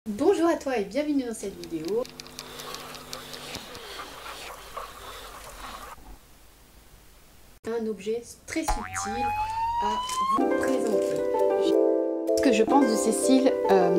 Bonjour à toi et bienvenue dans cette vidéo. Un objet très subtil à vous présenter. Ce que je pense de ces cils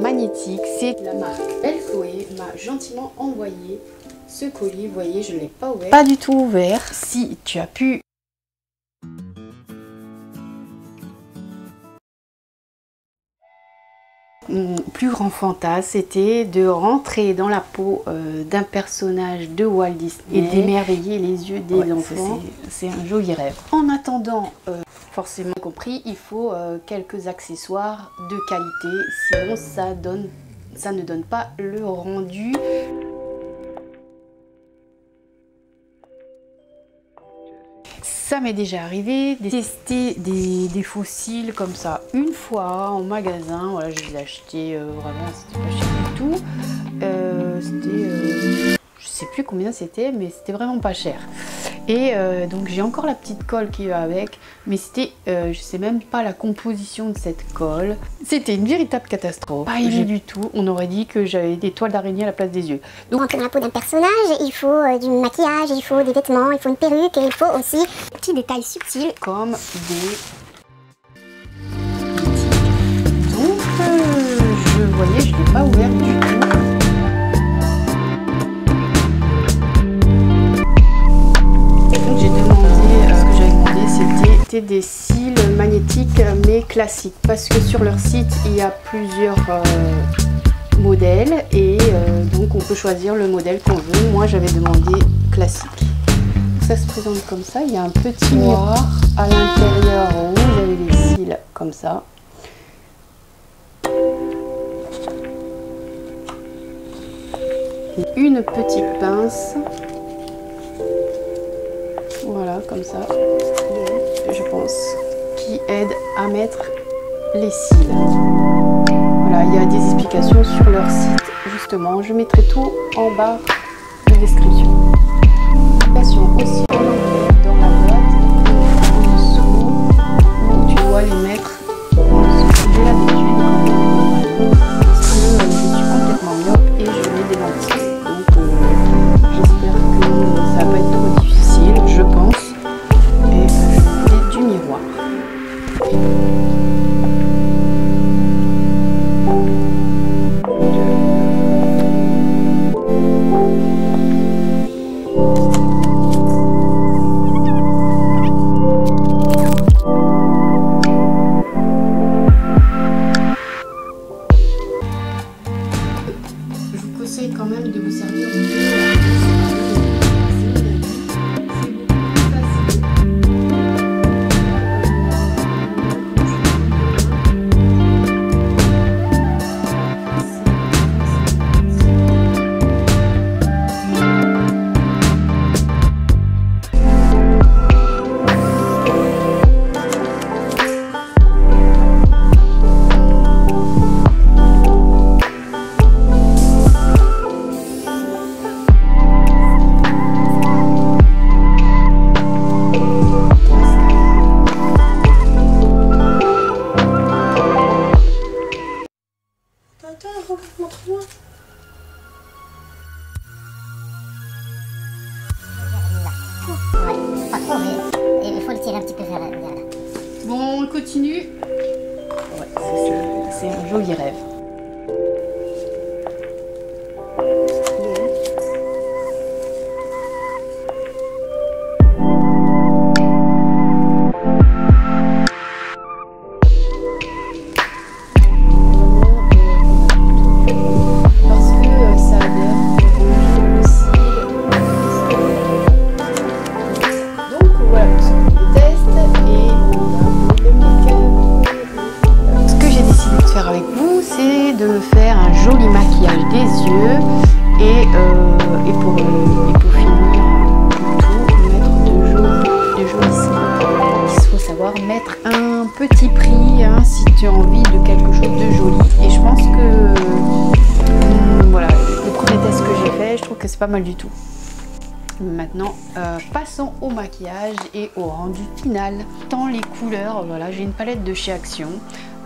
magnétiques, c'est la marque Belle Chloé m'a gentiment envoyé ce colis. Vous voyez, je ne l'ai pas ouvert. Pas du tout ouvert. Si tu as pu... Mon plus grand fantasme, c'était de rentrer dans la peau d'un personnage de Walt Disney et d'émerveiller les yeux des enfants. C'est un joli rêve. En attendant, forcément compris, il faut quelques accessoires de qualité, sinon ça ne donne pas le rendu. Ça m'est déjà arrivé de tester des fossiles comme ça une fois en magasin. Voilà, je les ai achetés vraiment, c'était pas cher du tout. Je sais plus combien c'était, mais c'était vraiment pas cher. Et donc j'ai encore la petite colle qui va avec, mais c'était, je sais même pas la composition de cette colle. C'était une véritable catastrophe. Pas aimé du tout. On aurait dit que j'avais des toiles d'araignée à la place des yeux. Donc, rentrer dans la peau d'un personnage, il faut du maquillage, il faut des vêtements, il faut une perruque et il faut aussi des petits détails subtils comme des... Donc je voyais, je l'ai pas ouvert du tout. Donc j'ai demandé, ce que j'avais demandé c'était des cils magnétiques mais classiques, parce que sur leur site il y a plusieurs modèles et donc on peut choisir le modèle qu'on veut. Moi j'avais demandé classique. Ça se présente comme ça, il y a un petit miroir à l'intérieur où vous avez les cils comme ça. Et une petite pince, voilà comme ça, je pense, qui aide à mettre les cils. Voilà, il y a des explications sur leur site, justement, je mettrai tout en barre de description. Aussi dans la boîte en dessous où tu dois les mettre en dessous. J'ai l'habitude parce que je suis complètement myope et je mets des lentilles, donc j'espère que ça va pas être trop difficile, je pense, et je mets du miroir. Quand même de vous servir de montre-moi. Ouais, pas trop, mais il faut le tirer un petit peu vers là. Bon, on continue. Ouais, c'est un joli rêve. De faire un joli maquillage des yeux et pour finir tout, mettre de jolis cils. Il faut savoir mettre un petit prix si tu as envie de quelque chose de joli, et je pense que voilà, le premier test que j'ai fait, je trouve que c'est pas mal du tout. Maintenant, passons au maquillage et au rendu final. Dans les couleurs, voilà, j'ai une palette de chez Action.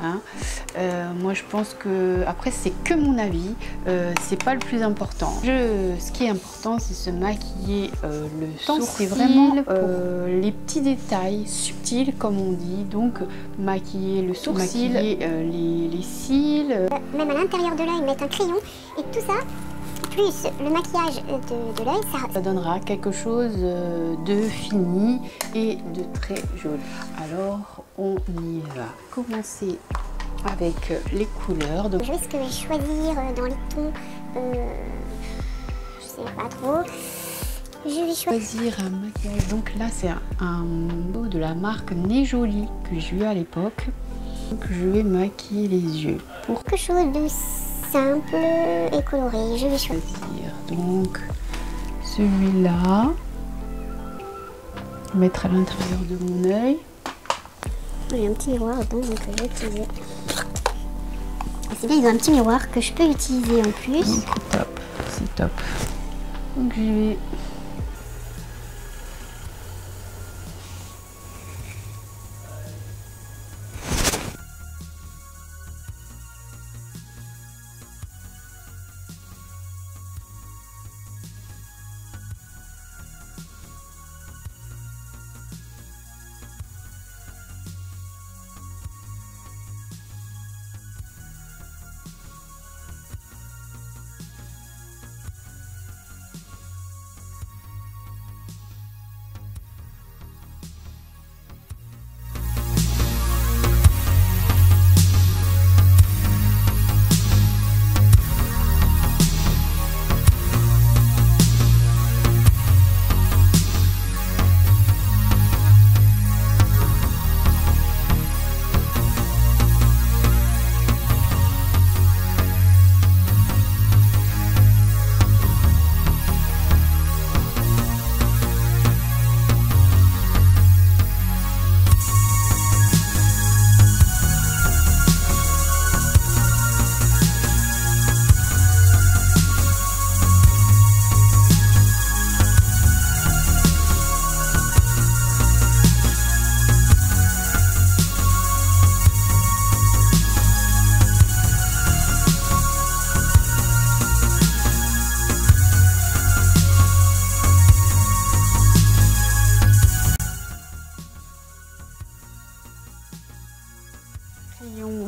hein. Moi je pense que, après c'est que mon avis, c'est pas le plus important. Ce qui est important, c'est se maquiller le sourcil, c'est vraiment les petits détails subtils comme on dit, donc maquiller le sourcil, maquiller les cils. Même à l'intérieur de l'œil, mettre un crayon et tout ça, plus le maquillage de l'œil, ça donnera quelque chose de fini et de très joli. Alors on y va. Commencer avec les couleurs. Donc, je risque de choisir dans les tons, je sais pas trop. Je vais choisir un maquillage. Donc là c'est un mot de la marque Nez Jolie que j'ai eu à l'époque. Donc je vais maquiller les yeux pour quelque chose de simple et coloré. Je vais choisir donc celui-là, mettre à l'intérieur de mon œil. Il y a un petit miroir dedans, donc je vais utiliser. C'est bien, ils ont un petit miroir que je peux utiliser en plus. C'est top, c'est top. Donc j'y vais.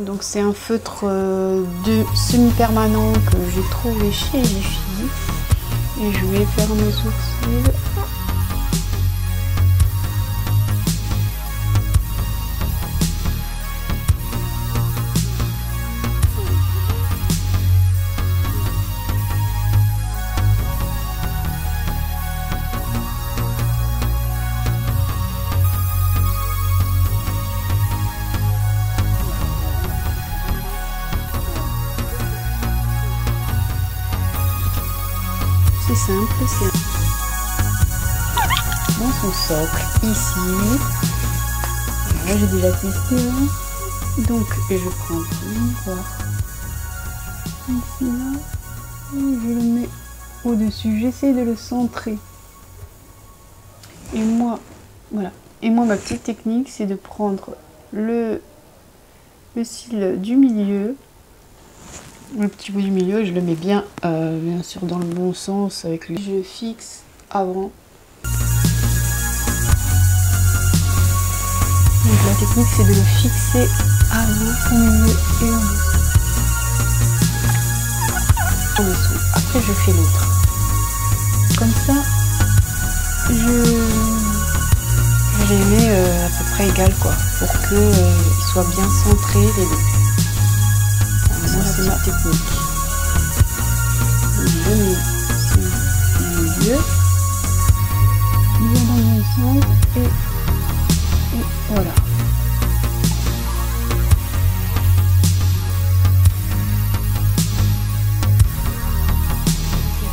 Donc c'est un feutre de semi-permanent que j'ai trouvé chez Jiffy et je vais faire mes sourcils. C'est simple, c'est dans son socle ici. Là j'ai déjà testé, hein. Donc je prends le miroir ici là et je le mets au-dessus. J'essaie de le centrer. Et moi, voilà. Et moi ma petite technique c'est de prendre le cil du milieu. Le petit bout du milieu, je le mets bien sûr dans le bon sens avec lui. Je fixe avant. Donc la technique c'est de le fixer avant, au milieu et en dessous. Après je fais l'autre. Comme ça, je les mets à peu près égal quoi, pour qu'ils soient bien centrés les deux. Moi c'est ma technique. Donc, je mets le milieu, bien dans mon sens et voilà.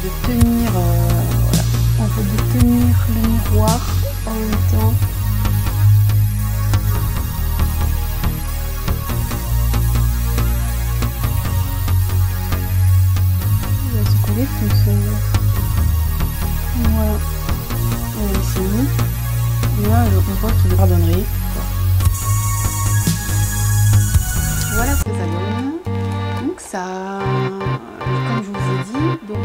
De tenir, voilà, on peut de tenir le miroir en même temps. Tout seul. Voilà. Et ici. Et là, on voit qu'il y a une pardonnerie. voilà ce que ça donne. Donc ça, comme je vous ai dit, donc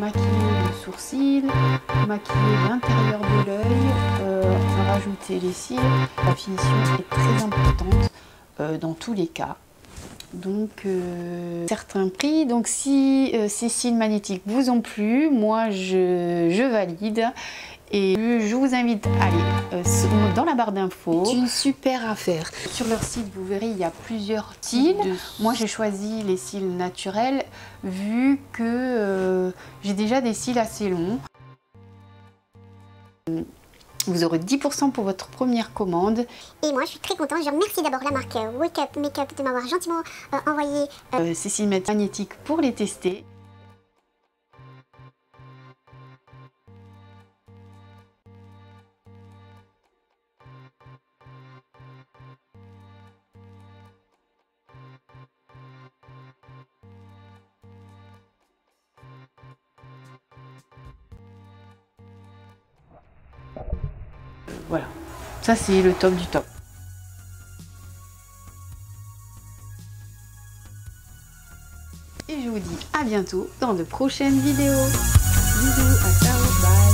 maquiller le sourcil, maquiller l'intérieur de l'œil, rajouter les cils. La finition est très importante dans tous les cas. Donc certains prix, donc si ces cils magnétiques vous ont plu, moi je valide. Et je vous invite à aller dans la barre d'infos. C'est une super affaire. Sur leur site, vous verrez, il y a plusieurs cils. Moi, j'ai choisi les cils naturels vu que j'ai déjà des cils assez longs. Vous aurez 10% pour votre première commande. Et moi, je suis très contente. Je remercie d'abord la marque Wake Up Makeup de m'avoir gentiment envoyé ces cils magnétiques pour les tester. Voilà, ça c'est le top du top. Et je vous dis à bientôt dans de prochaines vidéos. Bisous, à ciao, bye.